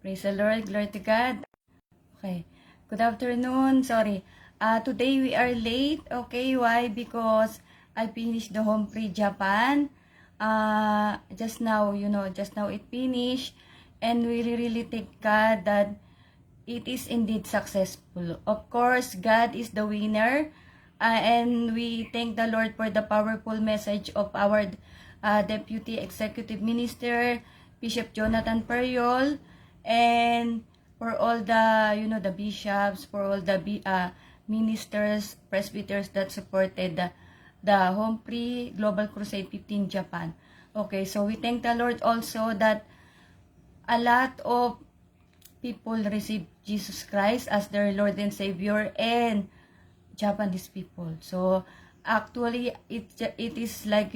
Praise the Lord. Glory to God. Okay. Good afternoon. Sorry. Today we are late. Okay. Why? Because I finished the Home Free Japan. Just now, just now it finished. And we really thank God that it is indeed successful. Of course, God is the winner. And we thank the Lord for the powerful message of our Deputy Executive Minister, Bishop Jonathan Periol, and for all the, the bishops, for all the ministers, presbyters that supported the Home Free Global Crusade 15 Japan. Okay, so we thank the Lord also that a lot of people receive Jesus Christ as their Lord and Savior, and Japanese people. So actually it is like,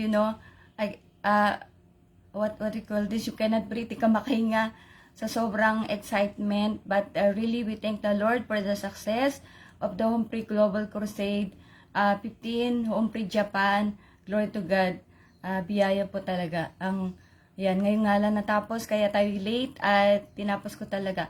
what do you call this? You cannot breathe, di ka makahinga sa sobrang excitement. But really we thank the Lord for the success of the Home Free Global Crusade 15 Home Free Japan. Glory to God. Biyaya po talaga. Yan, ngayon nga lang natapos, kaya tayo late at tinapos ko talaga.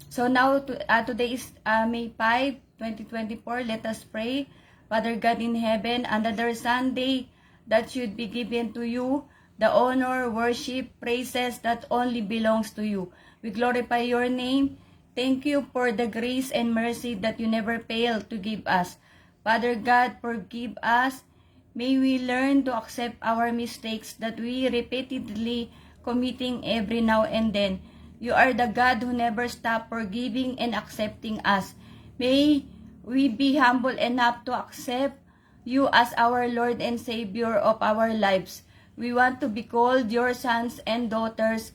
So now, today is May 5, 2024. Let us pray. Father God in heaven, another Sunday that should be given to you, the honor, worship, praises that only belongs to you. We glorify your name. Thank you for the grace and mercy that you never fail to give us. Father God, forgive us. May we learn to accept our mistakes that we repeatedly committing every now and then. You are the God who never stop forgiving and accepting us. May we be humble enough to accept you as our Lord and Savior of our lives. We want to be called your sons and daughters.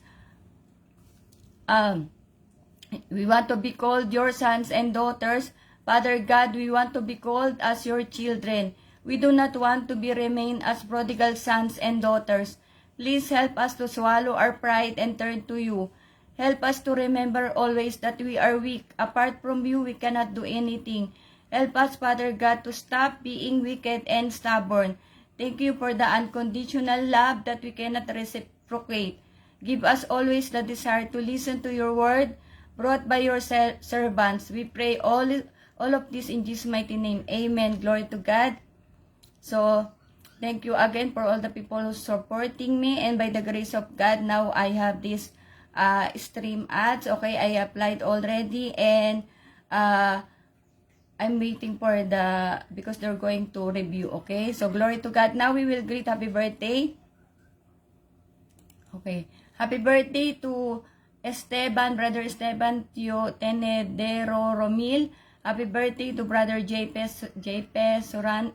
We want to be called your sons and daughters. Father God, we want to be called as your children. We do not want to be remain as prodigal sons and daughters. Please help us to swallow our pride and turn to you. Help us to remember always that we are weak. Apart from you, we cannot do anything. Help us, Father God, to stop being wicked and stubborn. Thank you for the unconditional love that we cannot reciprocate. Give us always the desire to listen to your word brought by your servants. We pray all of this in Jesus' mighty name. Amen. Glory to God. So, thank you again for all the people who supporting me, and by the grace of God, now I have this stream ads. Okay, I applied already, and I'm waiting for because they're going to review. Okay, so glory to God. Now we will greet happy birthday. Okay, happy birthday to Esteban, Brother Esteban Tenedero Romil. Happy birthday to Brother JP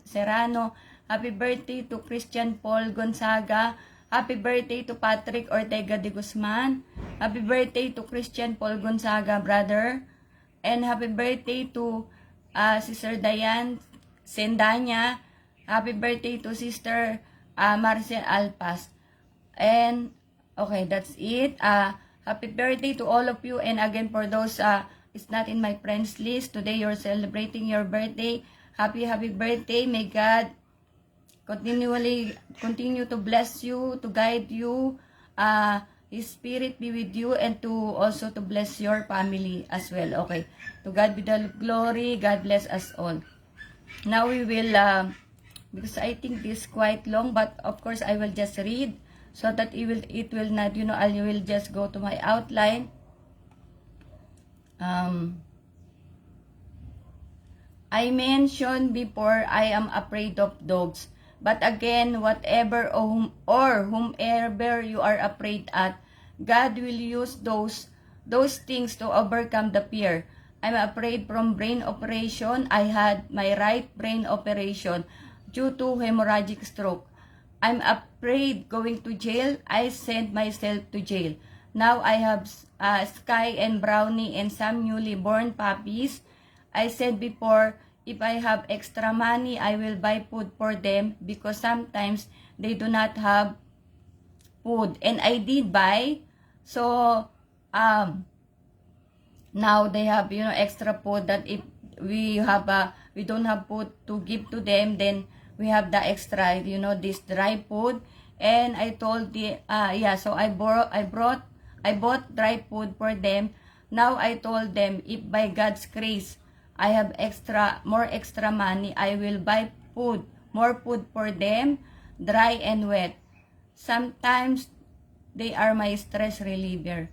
Serrano. Happy birthday to Christian Paul Gonzaga. Happy birthday to Patrick Ortega de Guzman. Happy birthday to Christian Paul Gonzaga, brother. And happy birthday to Sister Diane Sendanya. Happy birthday to Sister Marcel Alpas. And, okay, that's it. Happy birthday to all of you. And again, for those it's not in my friends list, today you're celebrating your birthday. Happy birthday. May God continue to bless you, to guide you, His Spirit be with you, and to also to bless your family as well. Okay, to God be the glory. God bless us all. Now we will, because I think this is quite long, but of course I will just read so that it will not, I will just go to my outline. I mentioned before, I am afraid of dogs. But again, whatever or whomever you are afraid at, God will use those things to overcome the fear. I'm afraid from brain operation. I had my right brain operation due to hemorrhagic stroke. I'm afraid going to jail. I sent myself to jail. Now I have Sky and Brownie and some newly born puppies. I said before, if I have extra money, I will buy food for them because sometimes they do not have food. And I did buy. So, now they have, extra food that if we don't have food to give to them, then we have the extra, this dry food. And I told so I brought I bought dry food for them. Now I told them, if by God's grace, I have more extra money, I will buy more food for them, dry and wet. Sometimes, they are my stress reliever.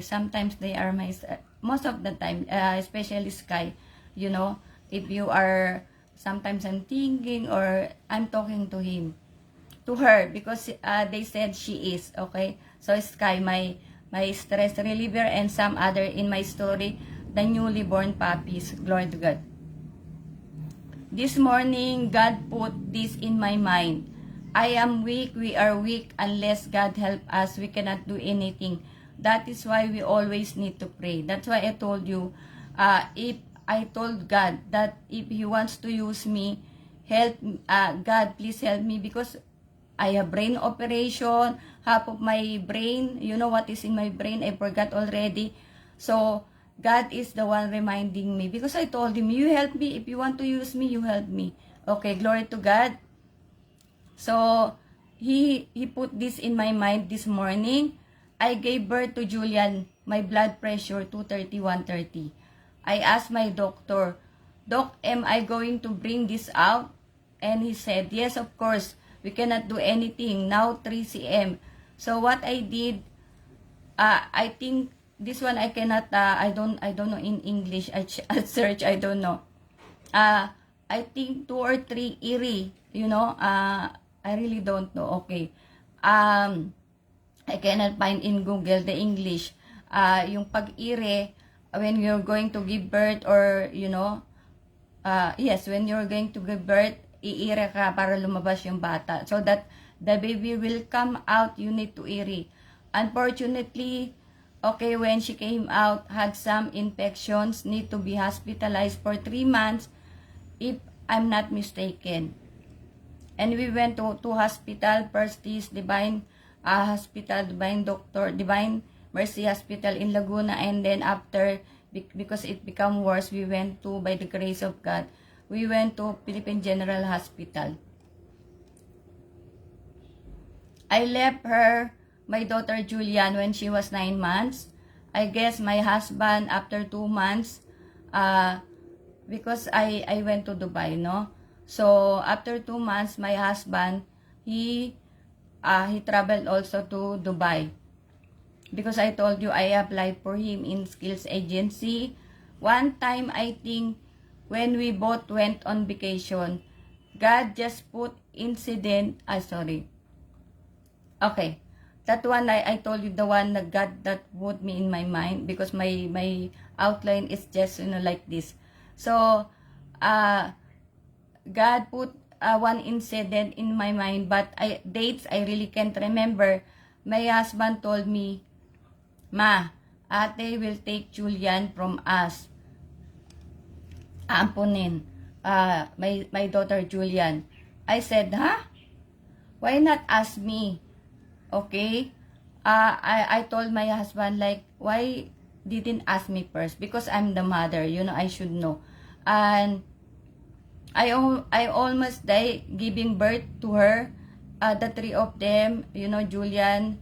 Sometimes they are most of the time, especially Sky, if you are, sometimes I'm thinking or I'm talking to her, because they said she is, okay? So Sky, my stress reliever, and some other in my story, the newly born puppies, glory to God. This morning, God put this in my mind. I am weak, we are weak. Unless God help us, we cannot do anything. That is why we always need to pray. That's why I told you, if I told God that if He wants to use me, God, please help me, because I have brain operation, half of my brain, you know what is in my brain, I forgot already. So, God is the one reminding me, because I told Him, you help me, if you want to use me, you help me. Okay, glory to God. So, He put this in my mind this morning. I gave birth to Julian, my blood pressure 230, 130. I asked my doctor, Doc, am I going to bring this out? And he said, yes, of course. We cannot do anything. Now 3 cm. So what I did, I think this one I cannot, I don't know in English. I search, I don't know. I think 2 or 3 iri, I really don't know. Okay. I cannot find in Google the English. Yung pag-ire, when you're going to give birth, or, yes, when you're going to give birth, iire ka para lumabas yung bata. So that the baby will come out, you need to ire. Unfortunately, okay, when she came out, had some infections, need to be hospitalized for 3 months, if I'm not mistaken. And we went to hospital, first is Divine Hospital, Divine Mercy Hospital in Laguna, and then after, because it become worse, we went to, by the grace of God, we went to Philippine General Hospital. I left her, my daughter Julian, when she was 9 months. I guess my husband after 2 months, because I went to Dubai, no? So after 2 months, my husband, he traveled also to Dubai. Because I told you, I applied for him in skills agency. One time, I think, when we both went on vacation, God just put incident, okay, that one, I told you, the one that God that put me in my mind, because my outline is just, like this. So, God put one incident in my mind, but dates, I really can't remember. My husband told me, Ma, ate will take Julian from us. Ampunin, my daughter Julian. I said, huh? Why not ask me? Okay? I told my husband, like, why didn't ask me first? Because I'm the mother, I should know. And I almost died giving birth to her. The 3 of them, Julian,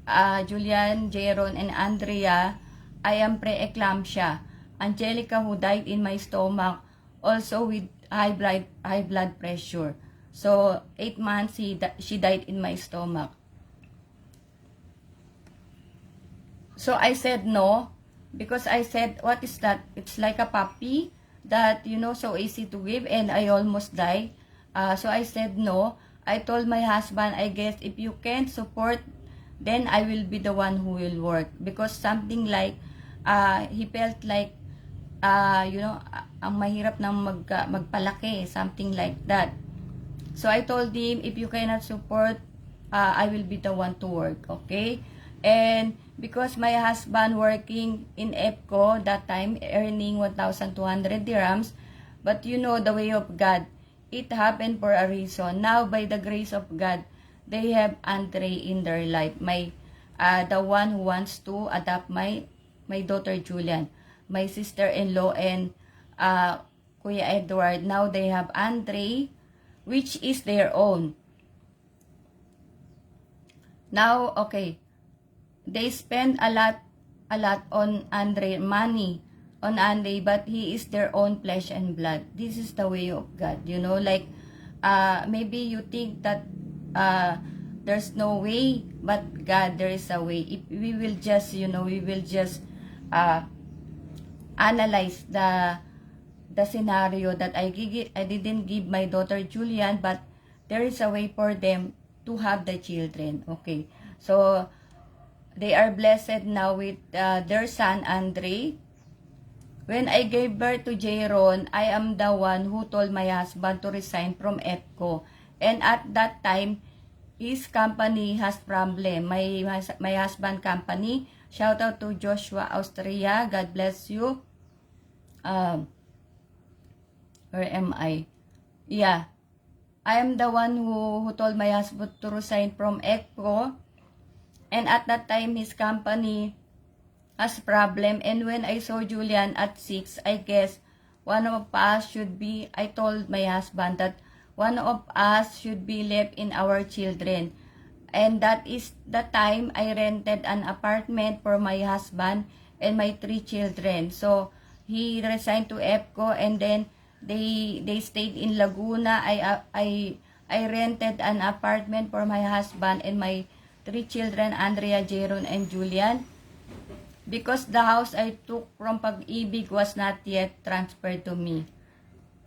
Jaron, and Andrea. I am pre-eclampsia. Angelica, who died in my stomach, also with high blood pressure. So 8 months she died in my stomach. So I said no, because I said, what is that? It's like a puppy that, so easy to give, and I almost died. So I said no. I told my husband, I guess if you can't support, then I will be the one who will work. Because something like, he felt like, ang mahirap nang magpalaki, something like that. So I told him, if you cannot support, I will be the one to work, okay? And because my husband working in EPCO that time, earning 1,200 dirhams, but the way of God, it happened for a reason. Now, by the grace of God, they have Andre in their life. The one who wants to adopt my daughter Julian, my sister-in-law, and Kuya Edward. Now they have Andre, which is their own. Now, okay, they spend a lot on Andre, money on Andre, but he is their own flesh and blood. This is the way of God, you know, like, maybe you think that there's no way, but God, there is a way. If we will just, you know, we will just analyze the scenario that I didn't give my daughter Julian, but there is a way for them to have the children. Okay, so they are blessed now with their son Andre. When I gave birth to Jaron, I am the one who told my husband to resign from EPCO. And at that time, his company has problem. My husband company. Shout out to Joshua Austria. God bless you. Where am I? Yeah. I am the one who told my husband to resign from EPCO. And at that time, his company has problem. And when I saw Julian at 6, I guess one of us should be, I told my husband that one of us should be left in our children. And that is the time I rented an apartment for my husband and my 3 children. So he resigned to EPCO, and then they stayed in Laguna. I rented an apartment for my husband and my 3 children, Andrea, Jaron, and Julian. Because the house I took from Pag-ibig was not yet transferred to me.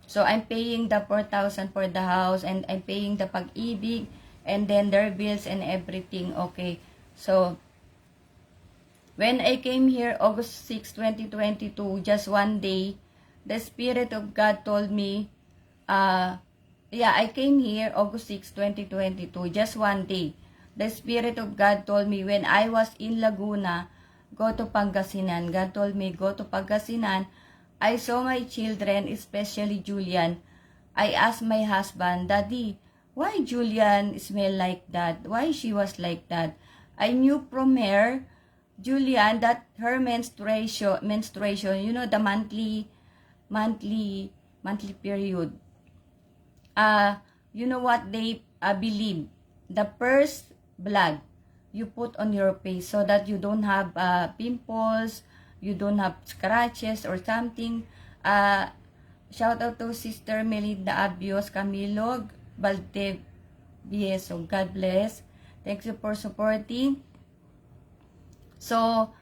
So I'm paying the 4,000 for the house, and I'm paying the Pag-ibig, and then their bills and everything. Okay. So when I came here August 6, 2022, just one day, the Spirit of God told me, I came here August 6, 2022, just one day. The Spirit of God told me when I was in Laguna, go to Pangasinan. God told me, go to Pangasinan. I saw my children, especially Julian. I asked my husband, Daddy, why Julian smell like that? Why she was like that? I knew from her, Julian, that her menstruation, you know, the monthly period. You know what they believe? The first blood you put on your face so that you don't have pimples, you don't have scratches or something. Shout out to Sister Melinda Abios Camilo Valdevieso. God bless. Thank you for supporting. So,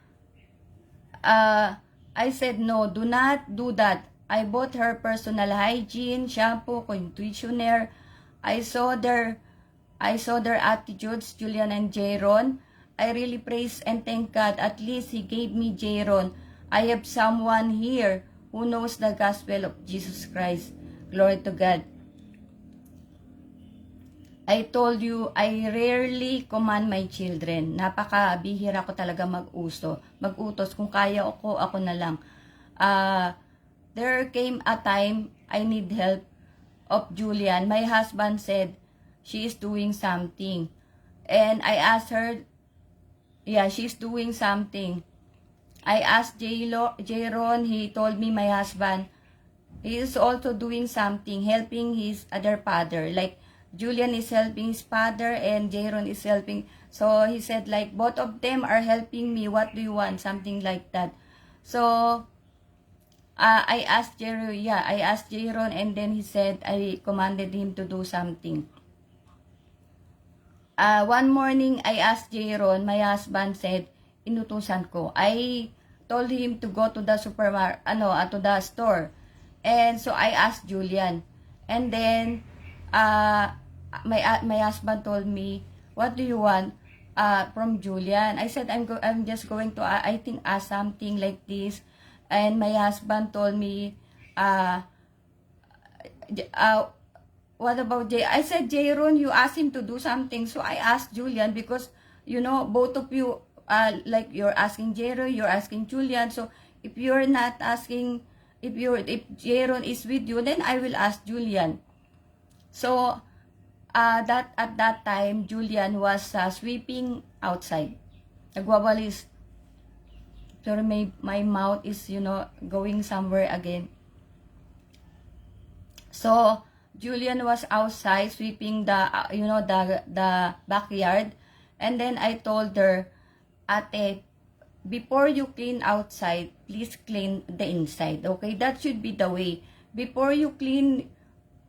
I said no, do not do that. I bought her personal hygiene, shampoo, conditioner. I saw their attitudes, Julian and Jaron. I really praise and thank God. At least He gave me Jaron. I have someone here who knows the gospel of Jesus Christ. Glory to God. I told you, I rarely command my children. Napakabihira ko talaga mag-utos. Kung kaya ako na lang. There came a time I need help of Julian. My husband said, she is doing something. And I asked her, she's doing something. I asked Jaron, he told me, my husband, he is also doing something, helping his other father. Like, Julian is helping his father and Jaron is helping. So, he said, like, both of them are helping me. What do you want? Something like that. So, I asked Jaron, and then he said, I commanded him to do something. One morning, I asked Jaron, my husband said, inutusan ko. I told him to go to the to the store. And so I asked Julian. And then, my husband told me, what do you want from Julian? I said, I'm just going to, I think, ask something like this. And my husband told me, what about Jay? I said, Jaron, you asked him to do something. So I asked Julian because, you know, both of you, like you're asking Jaron, you're asking Julian. So if you're not asking, if Jaron is with you, then I will ask Julian. So at that time, Julian was sweeping outside. Nagwawalis. Sorry, my mouth is, you know, going somewhere again. So Julian was outside sweeping the backyard, And then I told her, ate, before you clean outside, please clean the inside. Okay, that should be the way. Before you clean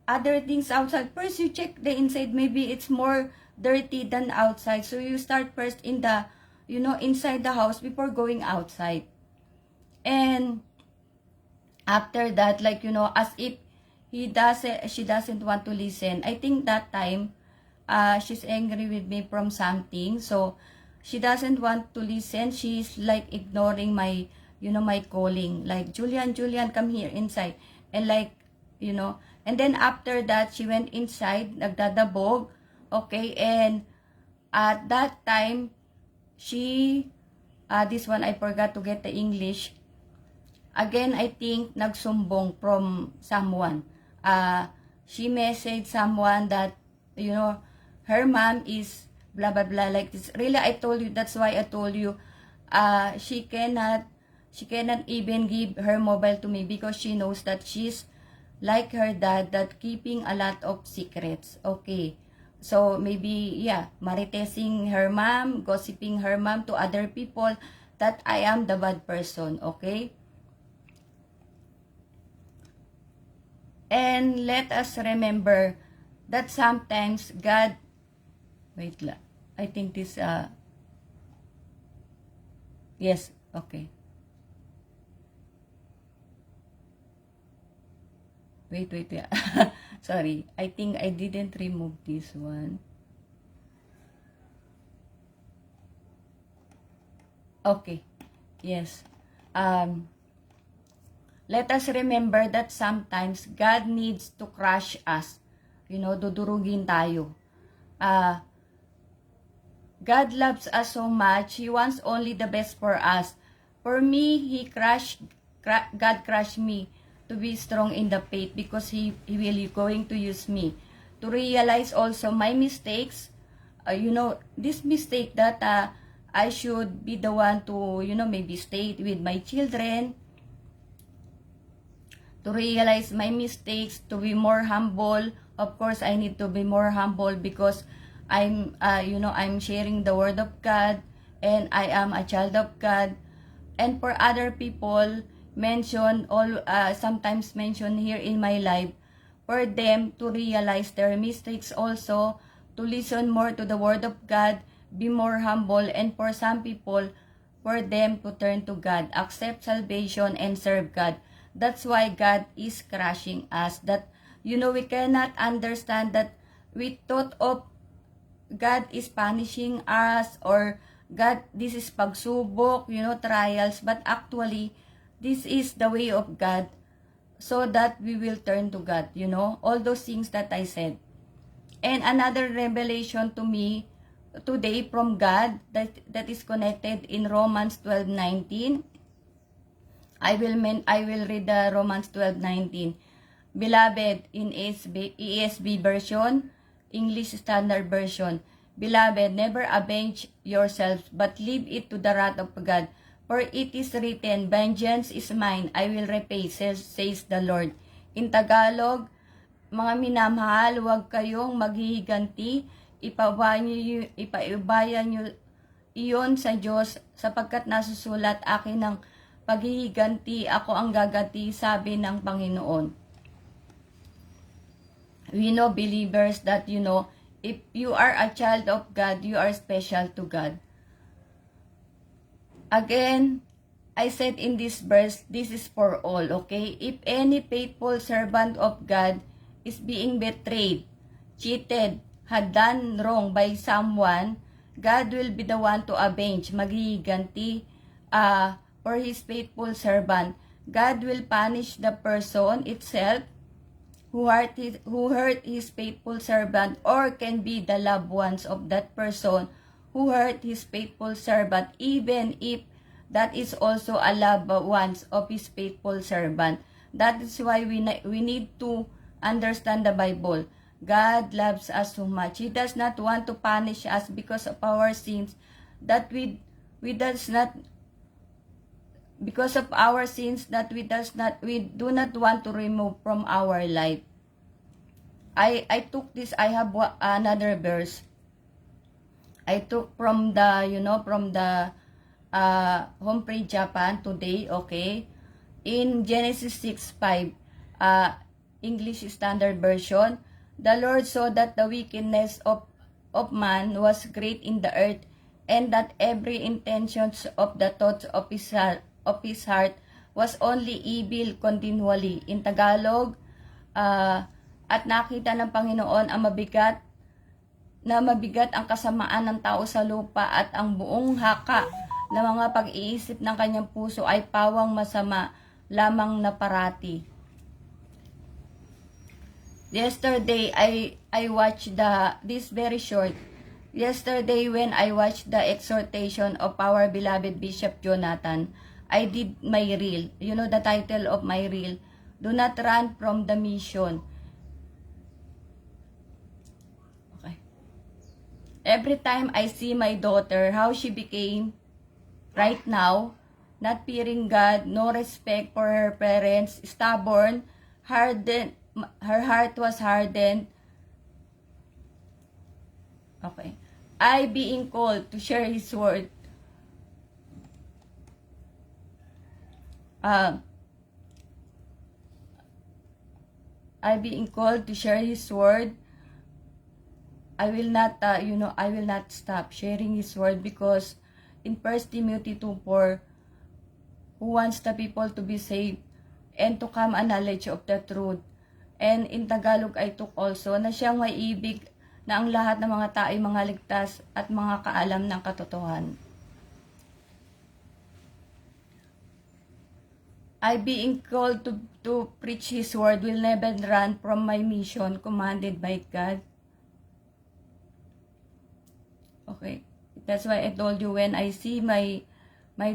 other things outside, first you check the inside. Maybe it's more dirty than outside. So you start first in the, inside the house before going outside. And after that, like, as if she doesn't want to listen. I think that time, she's angry with me from something. So, she doesn't want to listen. She's like ignoring my, my calling. Like, Julian, come here inside. And like, and then after that, she went inside, nagdadabog. Okay, and at that time, she, this one I forgot to get the English. Again, I think nagsumbong from someone. She messaged someone that, her mom is blah blah blah like this. Really, I told you, that's why I told you, she cannot even give her mobile to me because she knows that she's like her dad, that keeping a lot of secrets. Okay. So maybe, yeah, maritesing her mom, gossiping her mom to other people, that I am the bad person. Okay. And let us remember that sometimes God, wait lang, I think this, yes, okay. Wait, yeah. Sorry, I think I didn't remove this one. Okay, yes. Let us remember that sometimes God needs to crush us. Dudurugin tayo. God loves us so much. He wants only the best for us. For me, God crushed me to be strong in the faith because He will going to use me to realize also my mistakes. This mistake that I should be the one to, maybe stay with my children, to realize my mistakes, to be more humble. Of course, I need to be more humble because I'm, I'm sharing the word of God and I am a child of God. And for other people, sometimes mention here in my life, for them to realize their mistakes also, to listen more to the word of God, be more humble, and for some people, for them to turn to God, accept salvation, and serve God. That's why God is crushing us. That, we cannot understand that we thought of God is punishing us, or God, this is pagsubok, trials. But actually, this is the way of God so that we will turn to God, all those things that I said. And another revelation to me today from God that is connected in Romans 12:19. I will read the Romans 12:19. Beloved, in ESV version, English Standard Version. Beloved, never avenge yourselves, but leave it to the wrath of God. For it is written, vengeance is mine, I will repay, says the Lord. In Tagalog, mga minamahal, huwag kayong maghihiganti, ipaibayan nyo iyon sa Diyos, sapagkat nasusulat, akin ng paghihiganti, ako ang gaganti, sabi ng Panginoon. We know, believers, that if you are a child of God, you are special to God. Again, I said in this verse, this is for all, okay? If any faithful servant of God is being betrayed, cheated, had done wrong by someone, God will be the one to avenge, maghihiganti for His faithful servant. God will punish the person itself who hurt His faithful servant, or can be the loved ones of that person who hurt His faithful servant, even if that is also a loved ones of His faithful servant. That is why we need to understand the Bible. God loves us so much. He does not want to punish us because of our sins, that we do not want to remove from our life. I took this, I have another verse. I took from the, from the Home Pray Japan today, okay? In Genesis 6:5, English Standard Version, the Lord saw that the wickedness of man was great in the earth, and that every intention of the thoughts of his heart was only evil continually. In Tagalog, at nakita ng Panginoon ang mabigat ang kasamaan ng tao sa lupa, at ang buong haka ng mga pag-iisip ng kanyang puso ay pawang masama lamang na parati. Yesterday, I watched this very short. Yesterday, when I watched the exhortation of our beloved Bishop Jonathan, I did my reel. You know the title of my reel? Do not run from the mission. Okay. Every time I see my daughter, how she became right now, not fearing God, no respect for her parents, stubborn, hardened, her heart was hardened. Okay. I being called to share His word. I being called to share His word. I will not, I will not stop sharing His word, because in 1 Timothy 2:4, who wants the people to be saved and to come a knowledge of the truth. And in Tagalog, I took also na siyang may ibig na ang lahat ng mga tao ay mga ligtas at mga kaalam ng katotohanan. I being called to preach His word will never run from my mission commanded by God. Okay. That's why I told you, when I see my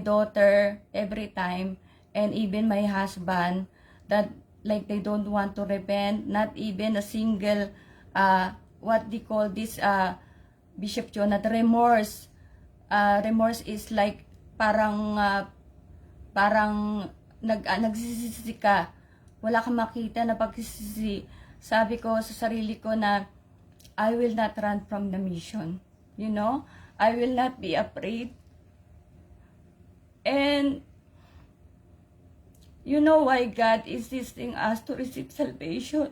daughter every time, and even my husband, that like they don't want to repent, not even a single, what they call this, Bishop Jonathan, remorse. Remorse is like parang nagsisisi ka, wala kang makita na pagsisisi. Sabi ko sa sarili ko na I will not run from the mission, I will not be afraid. And you know why God is assisting us to receive salvation?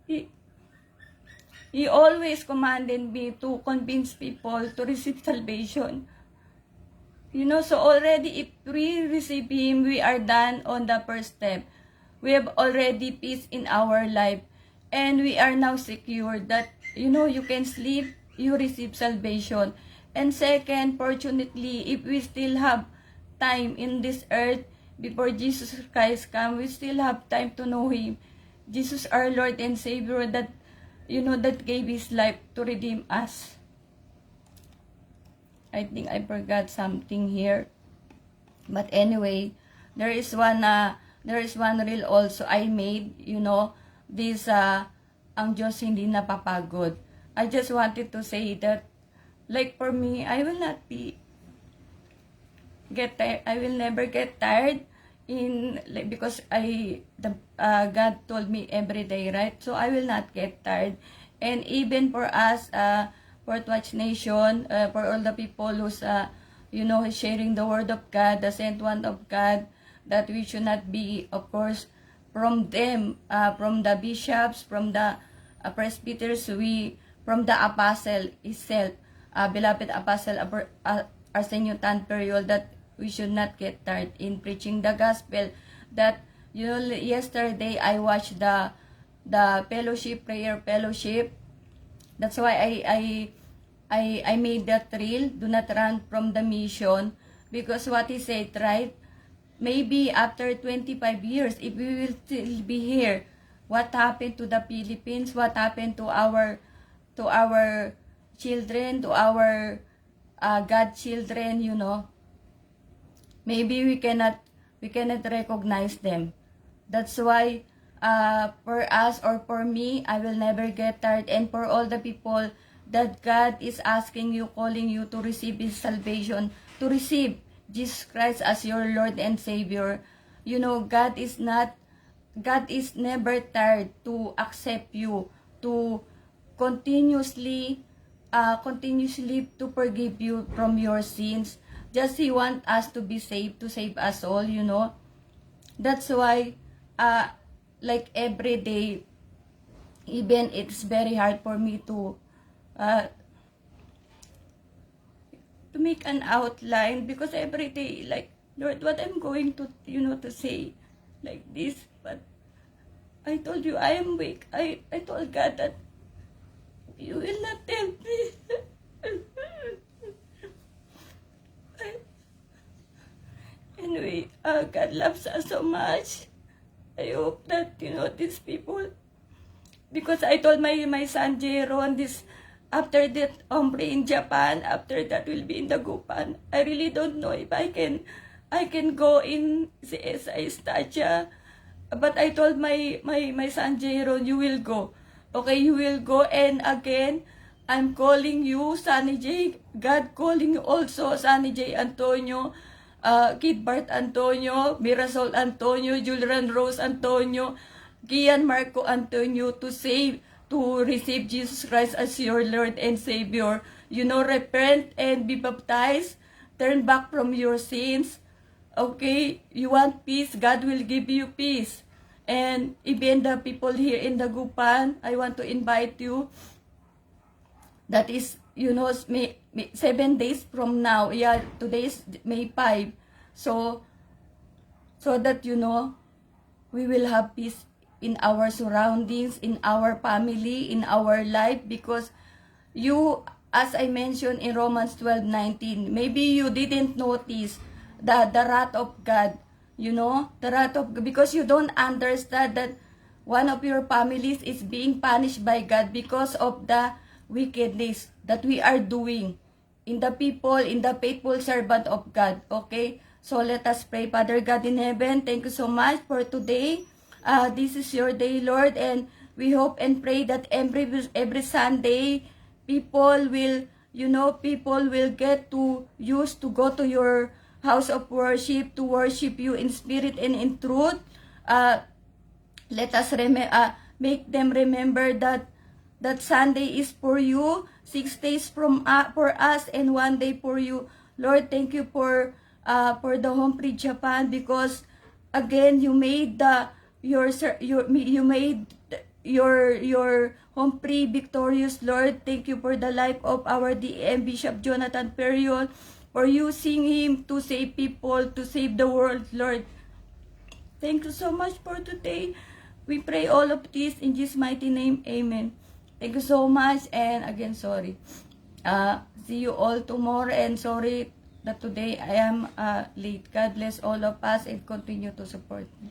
He always commanded me to convince people to receive salvation. So already if we receive Him, we are done on the first step. We have already peace in our life. And we are now secure that, you can sleep, you receive salvation. And second, fortunately, if we still have time in this earth before Jesus Christ come, we still have time to know Him. Jesus our Lord and Savior that, that gave His life to redeem us. I think I forgot something here. But anyway, there is one reel also I made, this, ang Diyos hindi napapagod. I just wanted to say that, like for me, I will not get tired. I will never get tired because God told me every day, right? So I will not get tired. And even for us, Fourth Watch Nation, for all the people who's, sharing the word of God, the sent one of God, that we should not be, of course, from them, from the bishops, from the presbyters, from the apostle itself, beloved apostle Arsenio Tanperio, that we should not get tired in preaching the gospel. That, yesterday I watched the fellowship, prayer fellowship. That's why I made that reel, do not run from the mission, because what he said, right? Maybe after 25 years, if we will still be here, what happened to the Philippines? What happened to our children, to our godchildren? Maybe we cannot recognize them. That's why for us, or for me, I will never get tired. And for all the people that God is asking you, calling you to receive His salvation, to receive Jesus Christ as your Lord and Savior. God is never tired to accept you, to continuously to forgive you from your sins. Just He want us to be saved, to save us all, you know. That's why, like every day, even it's very hard for me to make an outline, because every day, like, Lord, what I'm going to, to say, like this. But I told you, I am weak. I told God that you will not help me. Anyway, God loves us so much. I hope that, these people, because I told my son Jeron, this, after that hombre in Japan, after that will be in the Gupan. I really don't know if I can go in CSI Stadia. But I told my son Jeron, you will go. Okay, you will go. And again, I'm calling you, Sunny J. God calling you also, Sunny J. Antonio, Kid Bart Antonio, Mirasol Antonio, Julian Rose Antonio, Gian Marco Antonio, to receive Jesus Christ as your Lord and Savior. Repent and be baptized. Turn back from your sins. Okay, you want peace, God will give you peace. And even the people here in the Gupan, I want to invite you. That is, 7 days from now. Yeah, today is May 5. So that, we will have peace in our surroundings, in our family, in our life. Because you, as I mentioned in Romans 12:19, maybe you didn't notice the wrath of God, the wrath of, because you don't understand that one of your families is being punished by God because of the wickedness that we are doing in the people, in the faithful servant of God. Okay, so let us pray. Father God in heaven, thank you so much for today. This is your day, Lord, and we hope and pray that every Sunday people will get to use to go to your house of worship, to worship you in spirit and in truth. Let us make them remember that Sunday is for you, 6 days for us, and 1 day for you. Lord, thank you for the Home Free Japan, because again you made your Home Free victorious, Lord. Thank you for the life of our DM Bishop Jonathan Perion, for using him to save people, to save the world, Lord. Thank you so much for today. We pray all of this in Jesus' mighty name. Amen. Thank you so much. And again, sorry. See you all tomorrow. And sorry that today I am late. God bless all of us and continue to support me.